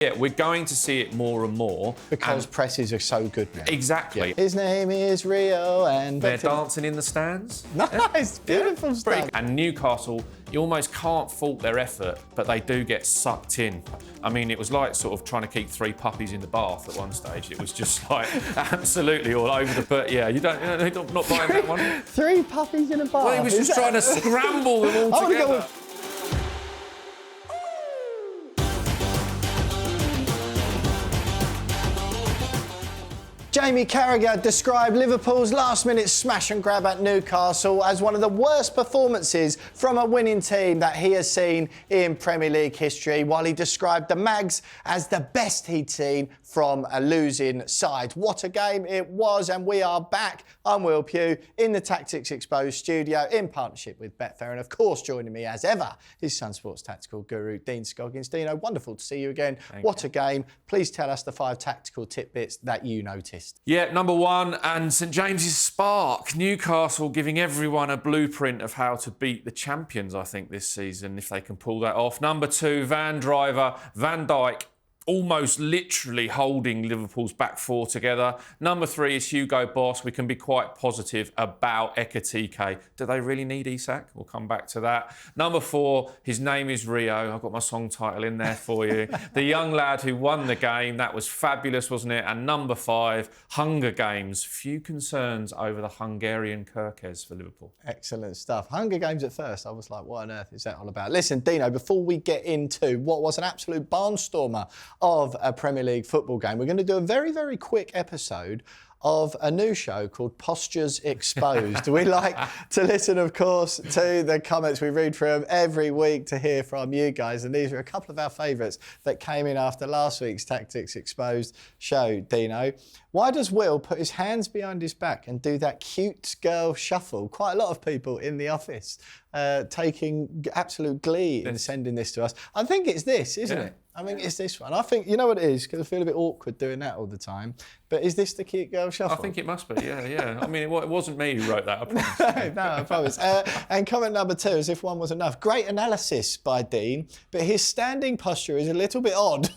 Yeah, we're going to see it more and more. Because presses are so good now. Exactly. Yeah. His name is Rio and... They're dancing in the stands. Nice, beautiful stuff. And Newcastle, you almost can't fault their effort, but they do get sucked in. I mean, it was like sort of trying to keep 3 puppies in the bath at one stage. It was just like absolutely all over the... But yeah, you don't, not buying that one. 3 puppies in a bath? Well, he was just trying to scramble them all together. Jamie Carragher described Liverpool's last-minute smash and grab at Newcastle as one of the worst performances from a winning team that he has seen in Premier League history, while he described the Mags as the best he'd seen from a losing side. What a game it was, and we are back. I'm Will Pugh in the Tactics Exposed studio in partnership with Betfair, and of course joining me as ever is Sun Sports tactical guru Dean Scoggins. Dino, wonderful to see you again. What a game. Please tell us the 5 tactical tidbits that you noticed. Yeah, number 1, and St James's Spark. Newcastle giving everyone a blueprint of how to beat the champions, I think, this season, if they can pull that off. Number 2, Driver Van Dijk, almost literally holding Liverpool's back 4 together. Number 3 is Hugo Boss. We can be quite positive about Ekitike. Do they really need Isak? We'll come back to that. Number 4, his name is Rio. I've got my song title in there for you. The young lad who won the game. That was fabulous, wasn't it? And number 5, Hunger Games. Few concerns over the Hungarian Kirkes for Liverpool. Excellent stuff. Hunger Games at first, I was like, what on earth is that all about? Listen, Dino, before we get into what was an absolute barnstormer of a Premier League football game, we're going to do a very, very quick episode of a new show called Postures Exposed. We like to listen, of course, to the comments. We read through them every week to hear from you guys, and these are a couple of our favourites that came in after last week's Tactics Exposed show. Dino, why does Will put his hands behind his back and do that cute girl shuffle? Quite a lot of people in the office taking absolute glee in sending this to us. I think it's this, isn't it? I mean, it's this one. I think, you know what it is, because I feel a bit awkward doing that all the time. But is this the cute girl shuffle? I think it must be, yeah. I mean, it wasn't me who wrote that, I promise. No, I promise. And comment number 2, as if one was enough. Great analysis by Dean, but his standing posture is a little bit odd.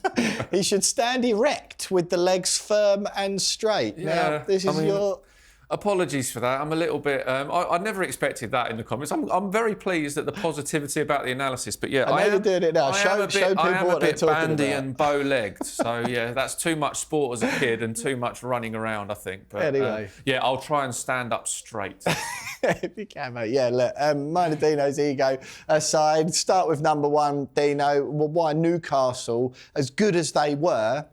He should stand erect with the legs firm and straight. Yeah, now, this is your... Apologies for that. I'm a little bit... I never expected that in the comments. I'm very pleased at the positivity about the analysis, but yeah... I know you're doing it now. Show people what they're talking about. I am a bit bandy and bow-legged, so yeah, that's too much sport as a kid and too much running around, I think. But, anyway. Yeah, I'll try and stand up straight. If you can, mate. Yeah, look, mind Dino's ego aside, start with number 1, Dino. Why Newcastle, as good as they were,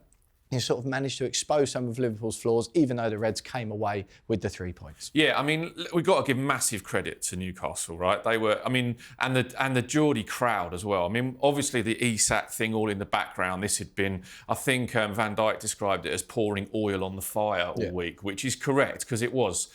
you sort of managed to expose some of Liverpool's flaws, even though the Reds came away with the 3 points. Yeah, I mean, we've got to give massive credit to Newcastle, right? They were, I mean, and the Geordie crowd as well. I mean, obviously the Isak thing all in the background. This had been, I think Van Dijk described it as pouring oil on the fire all week, which is correct, because it was.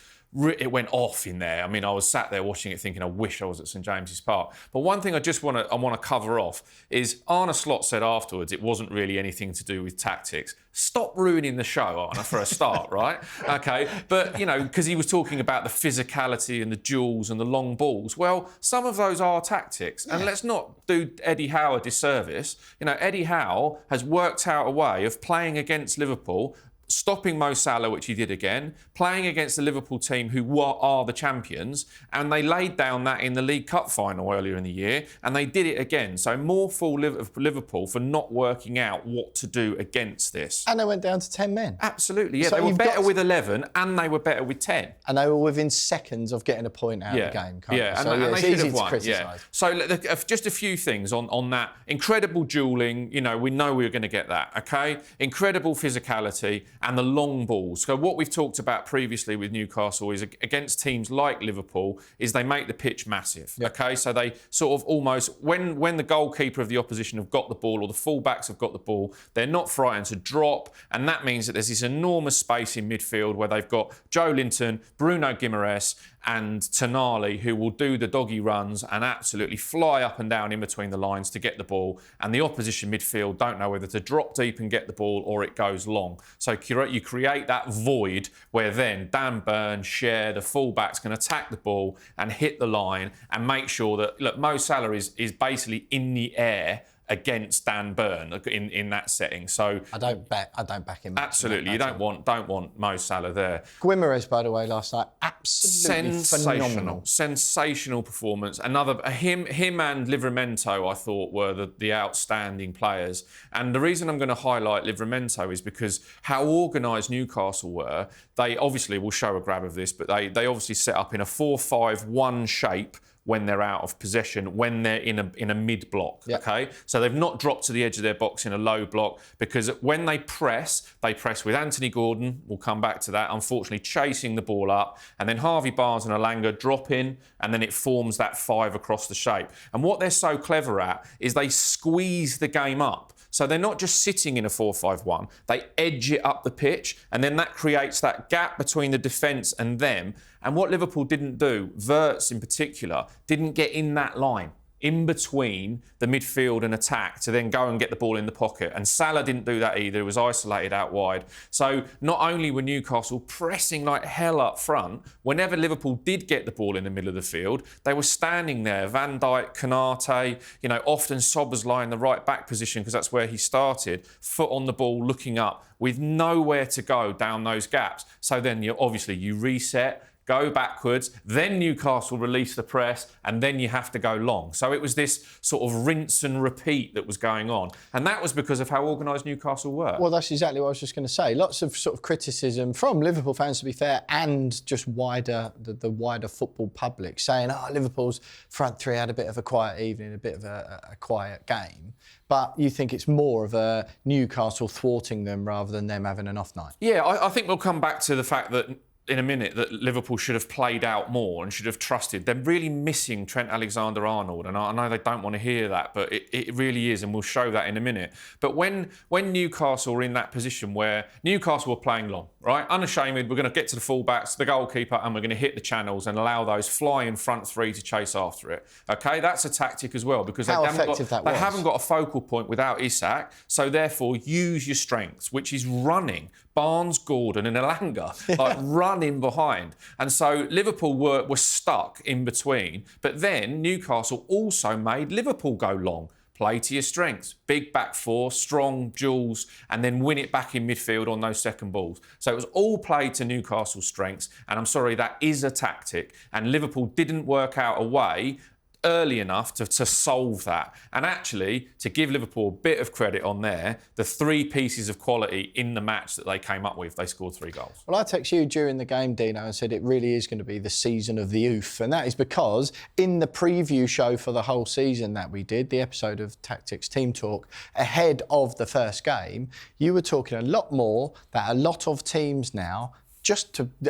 It went off in there. I mean, I was sat there watching it thinking, I wish I was at St James's Park. But one thing I want to cover off is Arne Slot said afterwards it wasn't really anything to do with tactics. Stop ruining the show, Arne, for a start, right? Okay, but, you know, because he was talking about the physicality and the duels and the long balls. Well, some of those are tactics. And let's not do Eddie Howe a disservice. You know, Eddie Howe has worked out a way of playing against Liverpool, stopping Mo Salah, which he did again, playing against the Liverpool team who are the champions, and they laid down that in the League Cup final earlier in the year, and they did it again. So more for Liverpool for not working out what to do against this. And they went down to 10 men. Absolutely, yeah. So they were better with 11, and they were better with 10. And they were within seconds of getting a point out of the game. And it's they easy should have to won. criticise. So just a few things on that. Incredible duelling, you know, we know we were going to get that, okay? Incredible physicality, and the long balls. So what we've talked about previously with Newcastle is against teams like Liverpool is they make the pitch massive. Okay, so they sort of almost when the goalkeeper of the opposition have got the ball or the fullbacks have got the ball, they're not frightened to drop, and that means that there's this enormous space in midfield where they've got Joe Linton, Bruno Guimaraes and Tonali, who will do the doggy runs and absolutely fly up and down in between the lines to get the ball, and the opposition midfield don't know whether to drop deep and get the ball or it goes long. So you create that void where then Dan Burn, Cher, the fullbacks can attack the ball and hit the line and make sure that, look, Mo Salah is basically in the air against Dan Burn in that setting. So I don't back him. Absolutely, you don't want Mo Salah there. Guimaraes, by the way, last night, absolutely phenomenal. Sensational performance. Him and Livramento, I thought, were the outstanding players. And the reason I'm going to highlight Livramento is because how organised Newcastle were. They obviously will show a grab of this, but they obviously set up in a 4-5-1 shape when they're out of possession, when they're in a mid block. Yep. Okay, so they've not dropped to the edge of their box in a low block, because when they press with Anthony Gordon. We'll come back to that. Unfortunately, chasing the ball up, and then Harvey Barnes and Elanga drop in, and then it forms that 5 across the shape. And what they're so clever at is they squeeze the game up. So they're not just sitting in a 4-5-1, they edge it up the pitch, and then that creates that gap between the defence and them. And what Liverpool didn't do, Wirtz in particular, didn't get in that line, in between the midfield and attack, to then go and get the ball in the pocket. And Salah didn't do that either. He was isolated out wide. So not only were Newcastle pressing like hell up front, whenever Liverpool did get the ball in the middle of the field, they were standing there. Van Dijk, Konate, often Szoboszlai in the right back position, because that's where he started, foot on the ball, looking up, with nowhere to go down those gaps. So then you reset, go backwards, then Newcastle release the press, and then you have to go long. So it was this sort of rinse and repeat that was going on. And that was because of how organised Newcastle were. Well, that's exactly what I was just going to say. Lots of sort of criticism from Liverpool fans, to be fair, and just the wider football public, saying, Liverpool's front three had a bit of a quiet evening, a bit of a quiet game. But you think it's more of a Newcastle thwarting them rather than them having an off night? Yeah, I think we'll come back to the fact that in a minute that Liverpool should have played out more and should have trusted. They're really missing Trent Alexander-Arnold, and I know they don't want to hear that, but it really is, and we'll show that in a minute. But when Newcastle were in that position where Newcastle were playing long, right, unashamed, we're going to get to the fullbacks, the goalkeeper, and we're going to hit the channels and allow those flying front three to chase after it. Okay, that's a tactic as well, because they haven't got a focal point without Isak, so therefore use your strengths, which is running. Barnes, Gordon and Elanga, running behind. And so Liverpool were stuck in between. But then Newcastle also made Liverpool go long. Play to your strengths. Big back four, strong duels, and then win it back in midfield on those second balls. So it was all played to Newcastle's strengths. And I'm sorry, that is a tactic. And Liverpool didn't work out a way early enough to solve that. And actually, to give Liverpool a bit of credit on there, the 3 pieces of quality in the match that they came up with, they scored 3 goals. Well, I texted you during the game, Dino, and said it really is going to be the season of the oof. And that is because in the preview show for the whole season that we did, the episode of Tactics Team Talk, ahead of the first game, you were talking a lot more that a lot of teams now,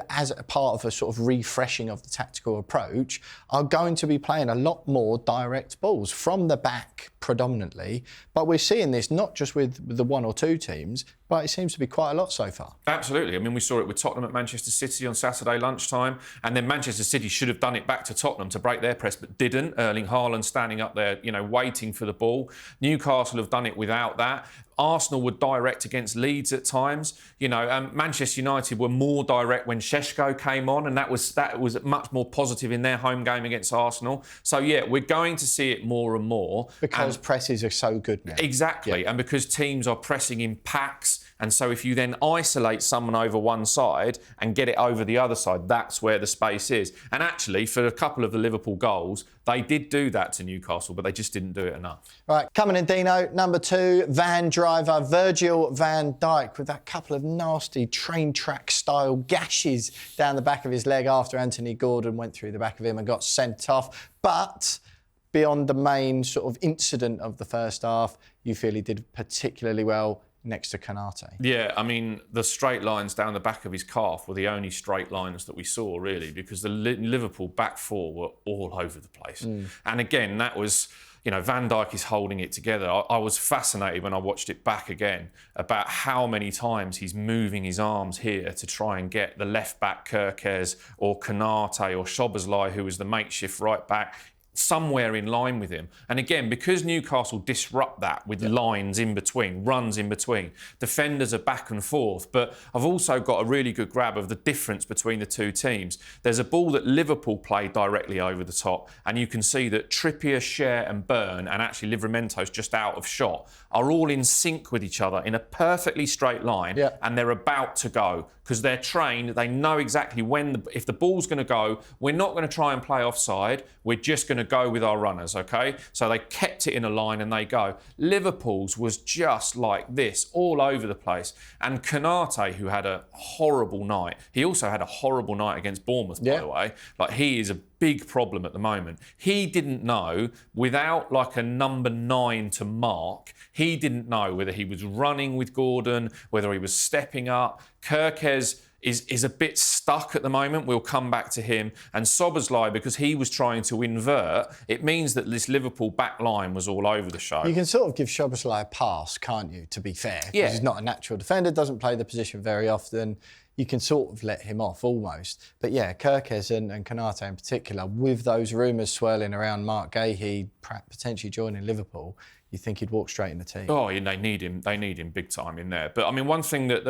as a part of a sort of refreshing of the tactical approach, are going to be playing a lot more direct balls from the back predominantly. But we're seeing this not just with the 1 or 2 teams, but it seems to be quite a lot so far. Absolutely. I mean, we saw it with Tottenham at Manchester City on Saturday lunchtime, and then Manchester City should have done it back to Tottenham to break their press, but didn't. Erling Haaland standing up there, waiting for the ball. Newcastle have done it without that. Arsenal were direct against Leeds at times. Manchester United were more direct when Šeško came on, and that was much more positive in their home game against Arsenal. So yeah, we're going to see it more and more because presses are so good now. Exactly, and because teams are pressing in packs. And so if you then isolate someone over one side and get it over the other side, that's where the space is. And actually, for a couple of the Liverpool goals, they did do that to Newcastle, but they just didn't do it enough. Right, coming in, Dino, number 2, Virgil van Dijk, with that couple of nasty train track style gashes down the back of his leg after Anthony Gordon went through the back of him and got sent off. But beyond the main sort of incident of the first half, you feel he did particularly well next to Konate. Yeah, I mean, the straight lines down the back of his calf were the only straight lines that we saw, really, because the Liverpool back four were all over the place. And again, that was, Van Dijk is holding it together. I was fascinated when I watched it back again about how many times he's moving his arms here to try and get the left back Kerkez or Konate or Szoboszlai, who was the makeshift right back, somewhere in line with him. And again, because Newcastle disrupt that with lines in between, runs in between, defenders are back and forth. But I've also got a really good grab of the difference between the two teams. There's a ball that Liverpool played directly over the top, and you can see that Trippier, Schär and Burn, and actually Livramento's just out of shot, are all in sync with each other in a perfectly straight line, and they're about to go. Because they're trained, they know exactly when, if the ball's going to go, we're not going to try and play offside, we're just going to go with our runners, okay? So they kept it in a line and they go. Liverpool's was just like this, all over the place. And Konate, who had a horrible night, he also had a horrible night against Bournemouth, by the way. Like, he is a big problem at the moment. He didn't know, without like a number 9 to mark, he didn't know whether he was running with Gordon, whether he was stepping up. Kerkez is a bit stuck at the moment. We'll come back to him. And Szoboszlai, because he was trying to invert, it means that this Liverpool back line was all over the show. You can sort of give Szoboszlai a pass, can't you, to be fair? Because he's not a natural defender, doesn't play the position very often. You can sort of let him off almost. But yeah, Kerkez and Konate in particular, with those rumours swirling around Mark Gahey potentially joining Liverpool, you think he'd walk straight in the team. Oh, yeah, they need him. They need him big time in there. But I mean, one thing that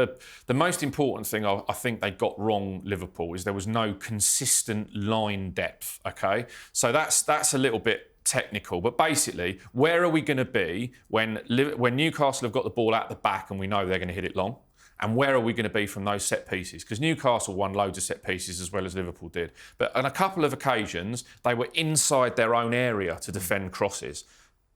the most important thing I think they got wrong, Liverpool, is there was no consistent line depth. Okay, so that's a little bit technical, but basically, where are we going to be when Newcastle have got the ball at the back and we know they're going to hit it long? And where are we going to be from those set pieces? Because Newcastle won loads of set pieces as well as Liverpool did. But on a couple of occasions, they were inside their own area to defend crosses.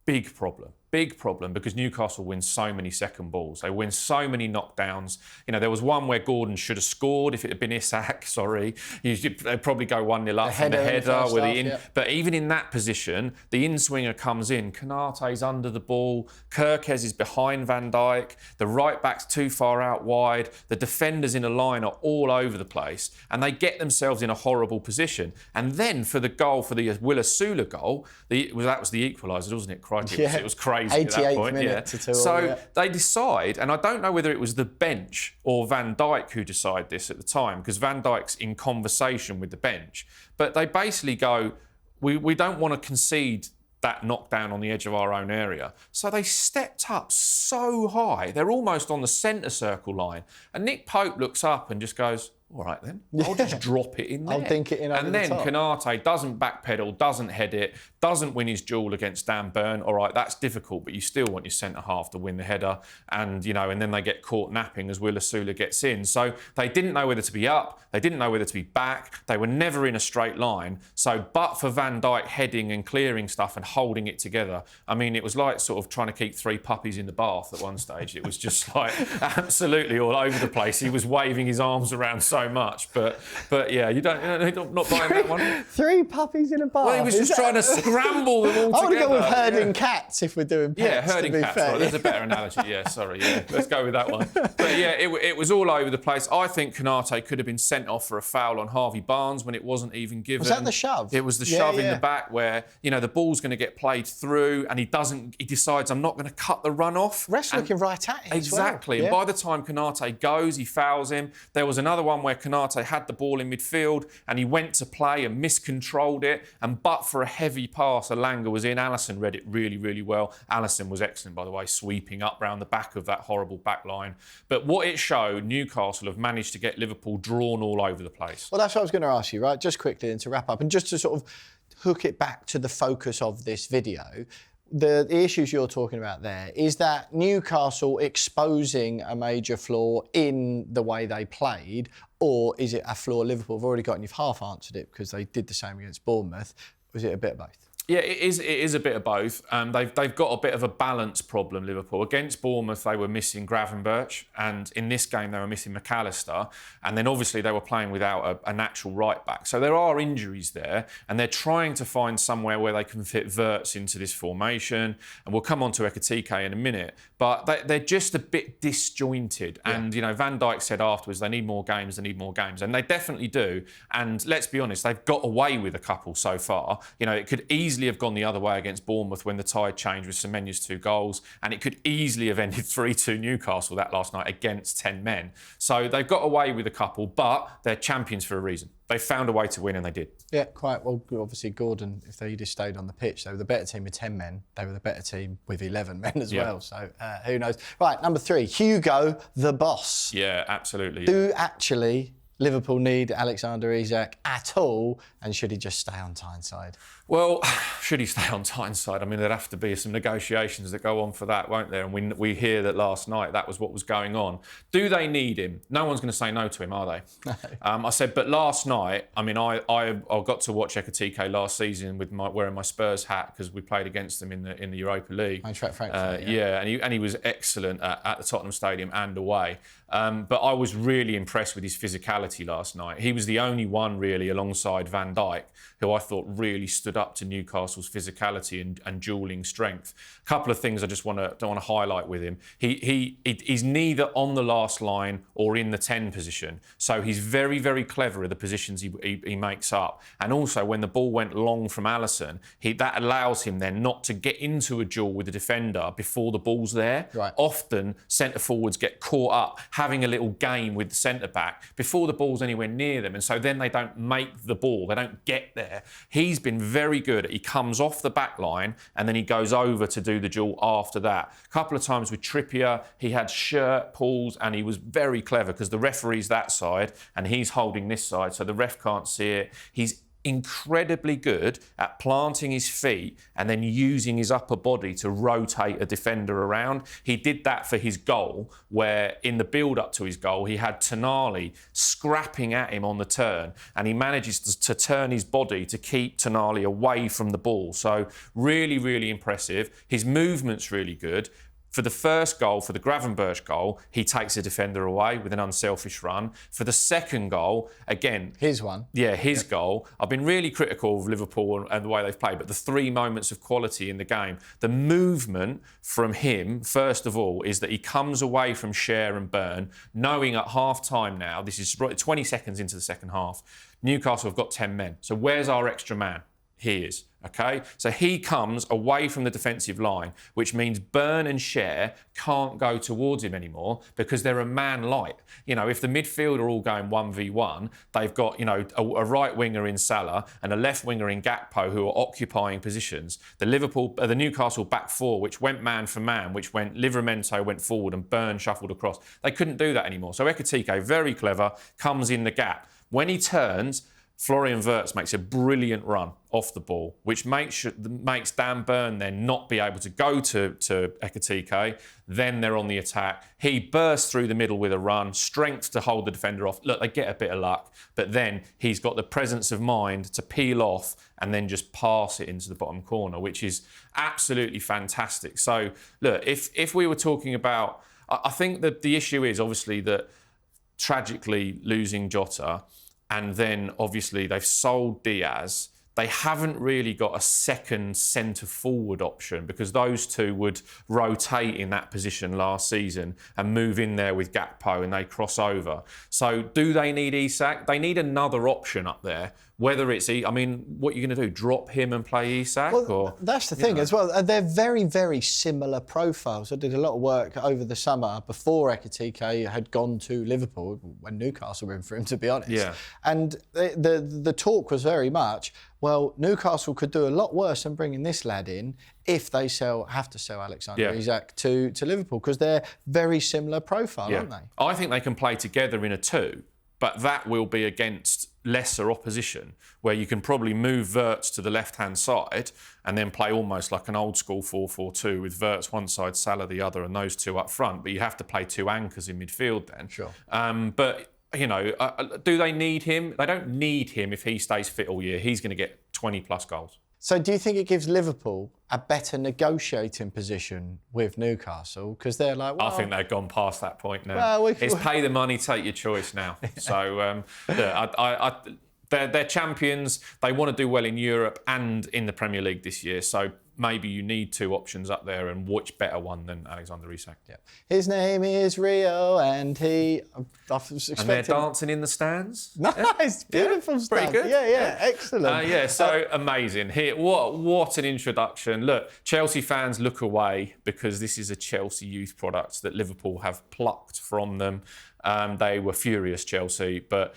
Big problem, because Newcastle wins so many second balls. They win so many knockdowns. You know, there was one where Gordon should have scored if it had been Isak, they'd probably go 1-0 up from the header. But even in that position, the in-swinger comes in. Konate's under the ball. Kerkez is behind Van Dijk. The right-back's too far out wide. The defenders in a line are all over the place. And they get themselves in a horrible position. And then for the goal, for the Willasula goal, that was the equaliser, wasn't it? Crikey, it was crazy. 88th minute to 2-2. So they decide, and I don't know whether it was the bench or Van Dijk who decided this at the time, because Van Dijk's in conversation with the bench, but they basically go, we don't want to concede that knockdown on the edge of our own area. So they stepped up so high, they're almost on the centre circle line. And Nick Pope looks up and just goes, all right then, I'll just drop it in there. I'll dink it in over the top. And then Konate doesn't backpedal, doesn't head it, doesn't win his duel against Dan Burn. All right, that's difficult, but you still want your centre-half to win the header. And, you know, and then they get caught napping as Willasula gets in. So they didn't know whether to be up, they didn't know whether to be back, they were never in a straight line. So, but for Van Dijk heading and clearing stuff and holding it together, I mean, it was like sort of trying to keep 3 puppies in the bath at one stage. It was just like absolutely all over the place. He was waving his arms around so much, but yeah, you're not buying that one. 3 puppies in a bath. Well, he was just trying to scramble them all together. I want to go with herding cats if we're doing pets. Yeah, herding cats. Right, there's a better analogy. Yeah, sorry. Yeah, let's go with that one. But yeah, it was all over the place. I think Konate could have been sent off for a foul on Harvey Barnes when it wasn't even given. Was that the shove? It was the shove in the back where, you know, the ball's going to get played through and he decides, I'm not going to cut the run off. Ref's looking right at him. Exactly. As well. And by the time Konate goes, he fouls him. There was another one where Konate had the ball in midfield and he went to play and miscontrolled it. And but for a heavy pass, Alanga was in. Alisson read it really, really well. Alisson was excellent, by the way, sweeping up round the back of that horrible back line. But what it showed, Newcastle have managed to get Liverpool drawn all over the place. Well, that's what I was going to ask you, right? Just quickly and to wrap up, and just to sort of hook it back to the focus of this video, the issues you're talking about there, is that Newcastle exposing a major flaw in the way they played, or is it a flaw Liverpool have already got and you've half answered it because they did the same against Bournemouth? Was it a bit of both? Yeah, it is a bit of both. They've got a bit of a balance problem, Liverpool. Against Bournemouth, they were missing Gravenberch, and in this game, they were missing McAllister. And then obviously they were playing without a natural right back. So there are injuries there, and they're trying to find somewhere where they can fit Wirtz into this formation. And we'll come on to Ekitike in a minute. But they're just a bit disjointed. Yeah. And, you know, Van Dijk said afterwards, they need more games, they need more games. And they definitely do. And let's be honest, they've got away with a couple so far. You know, it could easily easily have gone the other way against Bournemouth when the tide changed with Semenya's 2 goals, and it could easily have ended 3-2 Newcastle that last night against 10 men. So they've got away with a couple, but they're champions for a reason. They found a way to win, and they did. Yeah, quite. Well, obviously, Gordon, if they just stayed on the pitch, they were the better team with 10 men. They were the better team with 11 men as well. So who knows? Right, number 3, Hugo the Boss. Yeah, absolutely. Do actually Liverpool need Alexander Isak at all, and should he just stay on Tyneside? Well, should he stay on Tyneside? I mean, there'd have to be some negotiations that go on for that, won't there? And we hear that last night that was what was going on. Do they need him? No one's going to say no to him, are they? No. I said, but last night, I mean, I got to watch Ekitike last season with wearing my Spurs hat because we played against them in the Europa League. Eintracht Frankfurt, yeah, and he was excellent at the Tottenham Stadium and away. But I was really impressed with his physicality last night. He was the only one really alongside Van Dijk who I thought really stood up to Newcastle's physicality and duelling strength. A couple of things I just want to highlight with him. He's neither on the last line or in the 10 position, so he's very, very clever at the positions he makes up. And also when the ball went long from Alisson, that allows him then not to get into a duel with the defender before the ball's there. Right. Often centre forwards get caught up having a little game with the centre back before the ball's anywhere near them, and so then they don't make the ball, they don't get there. He's been very good. He comes off the back line and then he goes over to do the duel after that. A couple of times with Trippier, he had shirt pulls and he was very clever because the referee's that side and he's holding this side, so the ref can't see it. He's incredibly good at planting his feet and then using his upper body to rotate a defender around. He did that for his goal, where in the build-up to his goal, he had Tonali scrapping at him on the turn, and he manages to turn his body to keep Tonali away from the ball. So really, really impressive. His movement's really good. For the first goal, for the Gravenberch goal, he takes a defender away with an unselfish run. For the second goal, again... His one. Yeah, his goal. I've been really critical of Liverpool and the way they've played, but the 3 moments of quality in the game, the movement from him, first of all, is that he comes away from Schär and Burn, knowing at half-time now, this is 20 seconds into the second half, Newcastle have got 10 men. So where's our extra man? He is, okay? So he comes away from the defensive line, which means Burn and Schär can't go towards him anymore because they're a man light. You know, if the midfield are all going 1v1, they've got, you know, a right winger in Salah and a left winger in Gakpo who are occupying positions. The Newcastle back 4, which went man for man, which went Livramento went forward and Burn shuffled across. They couldn't do that anymore. So Ekitike, very clever, comes in the gap. When he turns, Florian Wirtz makes a brilliant run off the ball, which makes Dan Burn then not be able to go to Ekitike. Then they're on the attack. He bursts through the middle with a run, strength to hold the defender off. Look, they get a bit of luck, but then he's got the presence of mind to peel off and then just pass it into the bottom corner, which is absolutely fantastic. So, look, if we were talking about... I think that the issue is obviously that tragically losing Jota, and then, obviously, they've sold Diaz. They haven't really got a second centre-forward option because those two would rotate in that position last season and move in there with Gakpo and they cross over. So do they need Isak? They need another option up there. Whether it's... I mean, what are you going to do? Drop him and play Isak? Well, or, that's the thing as well. They're very, very similar profiles. I did a lot of work over the summer before Ekitike had gone to Liverpool, when Newcastle were in for him, to be honest. Yeah. And the talk was very much, well, Newcastle could do a lot worse than bringing this lad in if they have to sell Alexander Isak to Liverpool, because they're very similar profile, aren't they? I think they can play together in a 2, but that will be against lesser opposition, where you can probably move Wirtz to the left-hand side and then play almost like an old-school 4-4-2 with Wirtz one side, Salah the other, and those 2 up front. But you have to play 2 anchors in midfield then. Sure. But, you know, do they need him? They don't need him if he stays fit all year. He's going to get 20-plus goals. So do you think it gives Liverpool a better negotiating position with Newcastle? Because they're like, well... I think they've gone past that point now. Well, it's pay the money, take your choice now. So, they're champions. They want to do well in Europe and in the Premier League this year. So maybe you need 2 options up there, and which better one than Alexander Isak? Yeah. His name is Rio, and he. And they're dancing in the stands. Nice, beautiful stuff. Pretty good. Yeah, excellent. So amazing. Here, what an introduction. Look, Chelsea fans, look away, because this is a Chelsea youth product that Liverpool have plucked from them. They were furious, Chelsea, but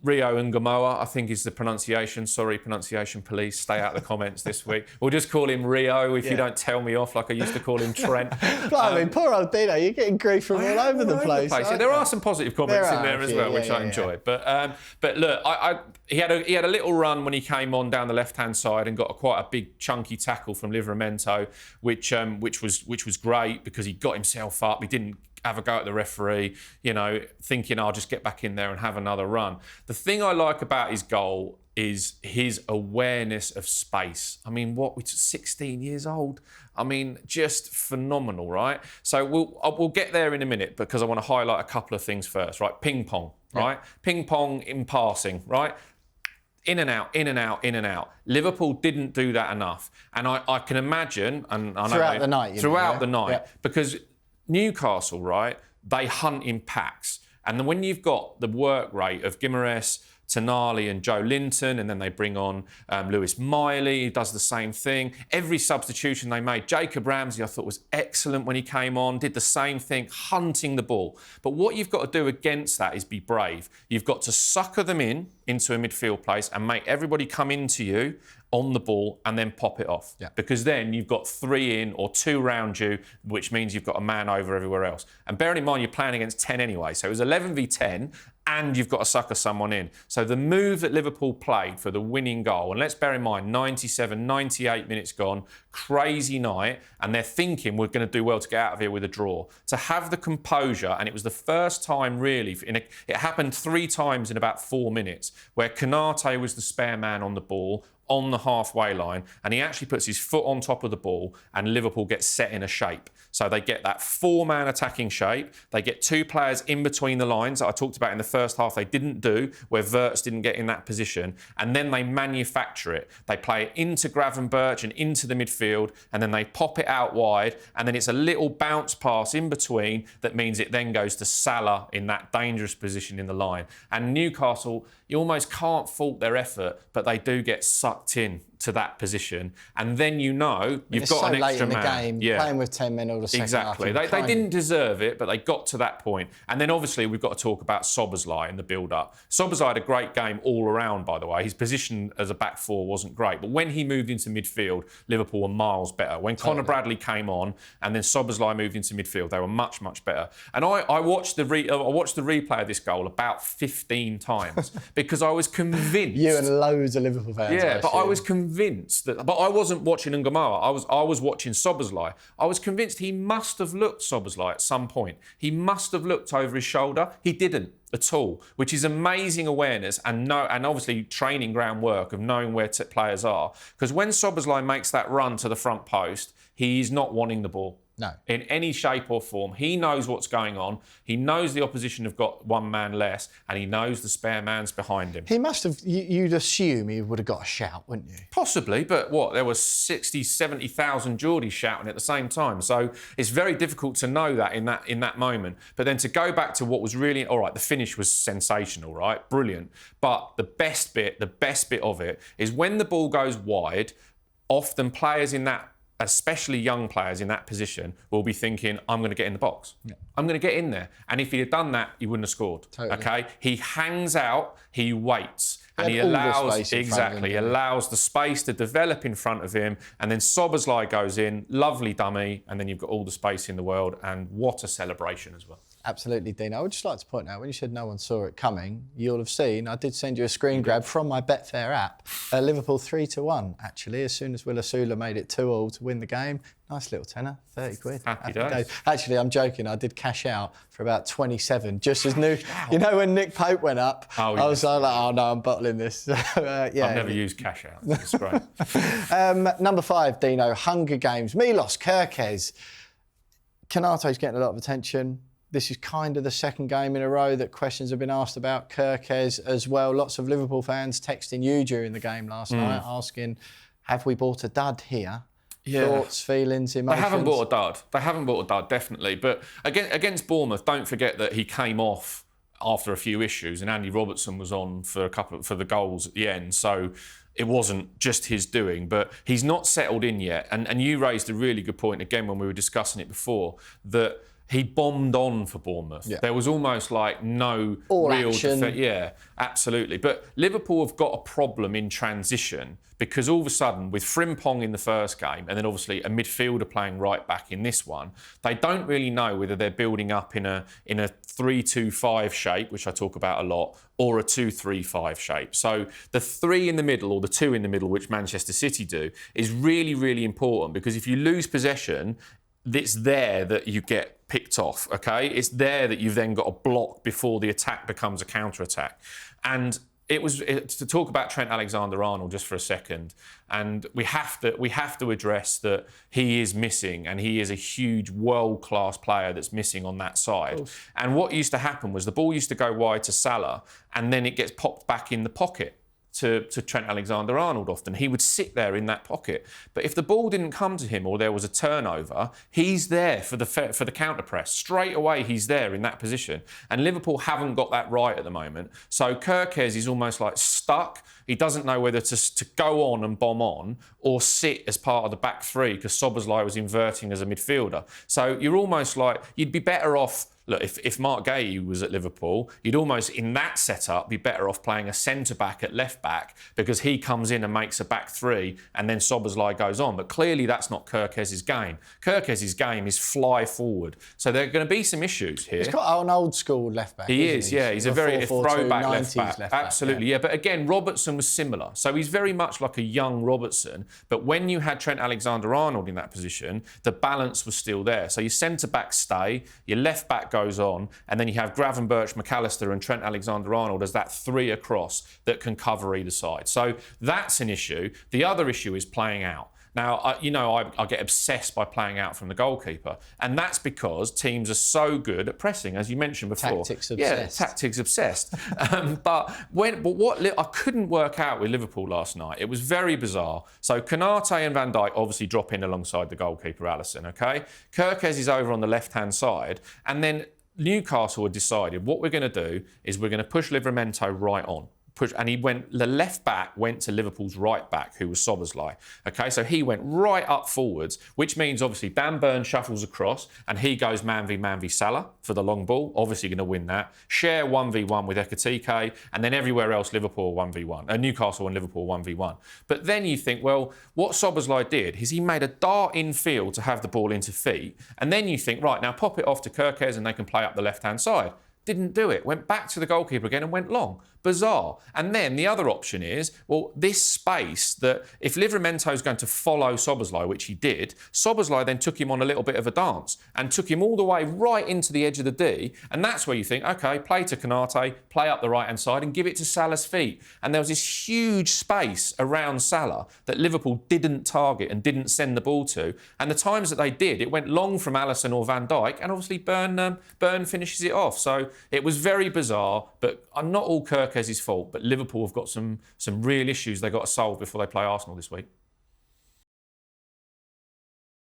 Rio Ngumoha, I think is the pronunciation. Sorry, pronunciation police, stay out of the comments this week. We'll just call him Rio if you don't tell me off like I used to call him Trent. I mean, poor old Dino, you're getting grief from all over the place. Yeah, there are some positive comments in there as well, which I enjoy. But look, he had a little run when he came on down the left-hand side and got quite a big chunky tackle from Livramento, which was great because he got himself up. He didn't have a go at the referee, thinking I'll just get back in there and have another run. The thing I like about his goal is his awareness of space. I mean, we're 16 years old. I mean, just phenomenal, right? So we'll get there in a minute because I want to highlight a couple of things first, right? Ping pong, right? Ping pong in passing, right? In and out, in and out, in and out. Liverpool didn't do that enough. And I can imagine, and I know throughout the night, because Newcastle, right, they hunt in packs. And then when you've got the work rate of Guimaraes, Tonali and Joe Linton, and then they bring on Lewis Miley, who does the same thing. Every substitution they made, Jacob Ramsey, I thought was excellent when he came on, did the same thing, hunting the ball. But what you've got to do against that is be brave. You've got to sucker them into a midfield place and make everybody come into you on the ball and then pop it off. Yeah. Because then you've got 3 in or 2 round you, which means you've got a man over everywhere else. And bearing in mind, you're playing against 10 anyway. So it was 11v10 and you've got to sucker someone in. So the move that Liverpool played for the winning goal, and let's bear in mind, 97, 98 minutes gone, crazy night, and they're thinking we're going to do well to get out of here with a draw. To have the composure, and it was the first time really, it happened 3 times in about 4 minutes, where Konate was the spare man on the ball, on the halfway line, and he actually puts his foot on top of the ball and Liverpool gets set in a shape. So they get that 4-man attacking shape. They get 2 players in between the lines that I talked about in the first half they didn't do, where Wirtz didn't get in that position. And then they manufacture it. They play it into Gravenberch and into the midfield, and then they pop it out wide, and then it's a little bounce pass in between that means it then goes to Salah in that dangerous position in the line. And Newcastle, you almost can't fault their effort, but they do get sucked in to that position, and then you've got an extra man. Game, playing with 10 men all the second exactly. half. They didn't deserve it, but they got to that point. And then obviously we've got to talk about Szoboszlai in the build-up. Szoboszlai had a great game all around, by the way. His position as a back 4 wasn't great, but when he moved into midfield, Liverpool were miles better. When Conor Bradley came on, and then Szoboszlai moved into midfield, they were much, much better. And I watched the replay of this goal about 15 times because I was convinced. You and loads of Liverpool fans. Yeah, but I was convinced that, but I wasn't watching Ngumoha. I was watching Szoboszlai. I was convinced he must have looked Szoboszlai at some point. He must have looked over his shoulder. He didn't at all, which is amazing awareness and obviously training ground work of knowing where players are. Because when Szoboszlai makes that run to the front post, he's not wanting the ball. No. In any shape or form. He knows what's going on. He knows the opposition have got 1 man less, and he knows the spare man's behind him. He must have, you'd assume he would have got a shout, wouldn't you? Possibly, but there was 60, 70,000 Geordies shouting at the same time. So it's very difficult to know that in that moment. But then to go back to what was really, all right, the finish was sensational, right? Brilliant. But the best bit of it is when the ball goes wide, often players in that, especially young players in that position, will be thinking, I'm going to get in the box. Yeah. I'm going to get in there. And if he had done that, he wouldn't have scored. Totally. Okay? He hangs out, he waits, and he allows the space to develop in front of him, and then Szoboszlai goes in, lovely dummy, and then you've got all the space in the world, and what a celebration as well. Absolutely, Dean. I would just like to point out, when you said no one saw it coming, you'll have seen, I did send you a screen grab from my Betfair app, Liverpool 3-1, actually, as soon as Will Osula made it 2-2 to win the game. Nice little tenner, 30 quid. Happy days. Actually, I'm joking, I did cash out for about 27, just as you know when Nick Pope went up, I was like, oh no, I'm bottling this. I've never used cash out, it's great. Number 5, Dino, Hunger Games, Milos Kerkez. Konate's getting a lot of attention. This is kind of the second game in a row that questions have been asked about Kirkes as well. Lots of Liverpool fans texting you during the game last night asking, have we bought a dud here? Yeah. Thoughts, feelings, emotions? They haven't bought a dud. They haven't bought a dud, definitely. But against Bournemouth, don't forget that he came off after a few issues and Andy Robertson was on for the goals at the end. So it wasn't just his doing, but he's not settled in yet. And you raised a really good point again when we were discussing it before, that he bombed on for Bournemouth. Yeah. There was almost like no real defence. Yeah, absolutely. But Liverpool have got a problem in transition because all of a sudden, with Frimpong in the first game and then obviously a midfielder playing right back in this one, they don't really know whether they're building up in a 3-2-5 shape, which I talk about a lot, or a 2-3-5 shape. So the 3 in the middle or the 2 in the middle, which Manchester City do, is really, really important because if you lose possession, it's there that you get picked off, okay? It's there that you've then got to block before the attack becomes a counter-attack. And to talk about Trent Alexander-Arnold just for a second, and we have to address that he is missing, and he is a huge world-class player that's missing on that side. And what used to happen was the ball used to go wide to Salah, and then it gets popped back in the pocket to Trent Alexander-Arnold often. He would sit there in that pocket. But if the ball didn't come to him or there was a turnover, he's there for the counter-press. Straight away, he's there in that position. And Liverpool haven't got that right at the moment. So Kirkes is almost like stuck. He doesn't know whether to go on and bomb on or sit as part of the back three because Szoboszlai was inverting as a midfielder. So you're almost like, you'd be better off. Look, if Mark Gay was at Liverpool, you'd almost, in that setup, be better off playing a centre-back at left-back because he comes in and makes a back three and then Szoboszlai goes on. But clearly that's not Kirkes' game. Kirkes' game is fly forward. So there are going to be some issues here. He's got an old-school left-back, He is, yeah. He's a very throwback 90s left-back. Absolutely, yeah. But again, Robertson was similar. So he's very much like a young Robertson. But when you had Trent Alexander-Arnold in that position, the balance was still there. So your centre-back stay, your left-back goes on, and then you have Gravenberch, McAllister and Trent Alexander-Arnold as that 3 across that can cover either side. So that's an issue. The other issue is playing out. Now, I get obsessed by playing out from the goalkeeper, and that's because teams are so good at pressing, as you mentioned before. Tactics obsessed. Yeah, tactics obsessed. But what I couldn't work out with Liverpool last night, it was very bizarre. So Konate and Van Dijk obviously drop in alongside the goalkeeper, Alisson, okay? Kirkes is over on the left-hand side, and then Newcastle had decided what we're going to do is we're going to push Livramento right on. And the left back went to Liverpool's right back, who was Szoboszlai. Okay, so he went right up forwards, which means obviously Dan Burn shuffles across and he goes man v Salah for the long ball. Obviously going to win that. Share 1v1 with Ekitike, and then everywhere else Liverpool 1v1. Newcastle and Liverpool 1v1. But then you think, well, what Szoboszlai did is he made a dart in field to have the ball into feet, and then you think, right, now pop it off to Kirkes and they can play up the left-hand side. Didn't do it. Went back to the goalkeeper again and went long. Bizarre. And then the other option is, well, this space that if Livramento's going to follow Szoboszlai, which he did, Szoboszlai then took him on a little bit of a dance and took him all the way right into the edge of the D. And that's where you think, OK, play to Konate, play up the right-hand side and give it to Salah's feet. And there was this huge space around Salah that Liverpool didn't target and didn't send the ball to. And the times that they did, it went long from Alisson or Van Dijk, and obviously Burn finishes it off. So it was very bizarre, but not all Kirkes' fault, but Liverpool have got some real issues they've got to solve before they play Arsenal this week.